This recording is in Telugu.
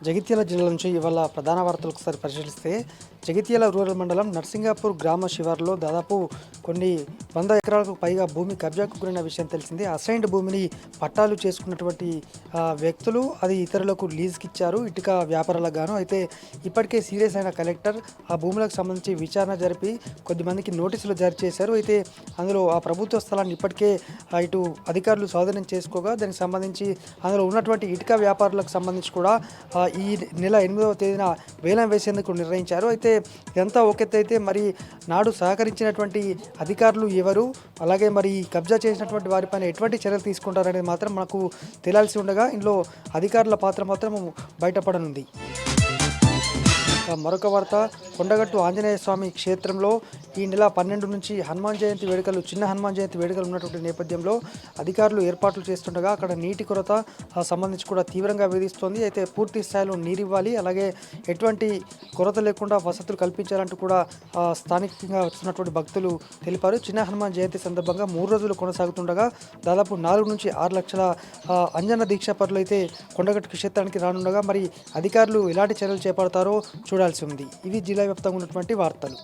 జగిత్యాల జిల్లా నుంచి ఇవాళ ప్రధాన వార్తలు ఒకసారి పరిశీలిస్తే జగిత్యాల రూరల్ మండలం నర్సింగాపూర్ గ్రామ శివారులో దాదాపు కొన్ని 100 ఎకరాలకు పైగా భూమి కబ్జాకు గురైన విషయం తెలిసిందే. అసైన్డ్ భూమిని పట్టాలు చేసుకున్నటువంటి వ్యక్తులు అది ఇతరులకు లీజుకి ఇచ్చారు, ఇటుక వ్యాపారాలకు గాను. అయితే ఇప్పటికే సీరియస్ అయిన కలెక్టర్ ఆ భూములకు సంబంధించి విచారణ జరిపి కొద్దిమందికి నోటీసులు జారీ చేశారు. అయితే అందులో ఆ ప్రభుత్వ స్థలాన్ని ఇప్పటికే ఇటు అధికారులు స్వాధీనం చేసుకోగా దానికి సంబంధించి అందులో ఉన్నటువంటి ఇటుక వ్యాపారులకు సంబంధించి కూడా ఈ నెల 8వ తేదీన వేలం వేసేందుకు నిర్ణయించారు. అయితే ఇదంతా ఒకెత్తైతే మరి నాడు సహకరించినటువంటి అధికారులు ఎవరు, అలాగే మరి కబ్జా చేసినటువంటి వారిపైన ఎటువంటి చర్యలు తీసుకుంటారనేది మాత్రం మనకు తేలాల్సి ఉండగా ఇందులో అధికారుల పాత్ర మాత్రం బయటపడనుంది. మరొక వార్త, కొండగట్టు ఆంజనేయ స్వామి క్షేత్రంలో ఈ నెల 12 నుంచి హనుమాన్ జయంతి వేడుకలు, చిన్న హనుమాన్ జయంతి వేడుకలు ఉన్నటువంటి నేపథ్యంలో అధికారులు ఏర్పాట్లు చేస్తుండగా అక్కడ నీటి కొరత సంబంధించి కూడా తీవ్రంగా వేధిస్తోంది. అయితే పూర్తి స్థాయిలో నీరు ఇవ్వాలి, అలాగే ఎటువంటి కొరత లేకుండా వసతులు కల్పించాలంటూ కూడా స్థానికంగా వస్తున్నటువంటి భక్తులు తెలిపారు. చిన్న హనుమాన్ జయంతి సందర్భంగా 3 రోజులు కొనసాగుతుండగా దాదాపు 4 నుంచి 6 లక్షల అంజన దీక్షాపరులు అయితే కొండగట్టు క్షేత్రానికి రానుండగా మరి అధికారులు ఎలాంటి చర్యలు చేపడతారో చూడాల్సి ఉంది. ఇవి జిల్లా వ్యాప్తంగా ఉన్నటువంటి వార్తలు.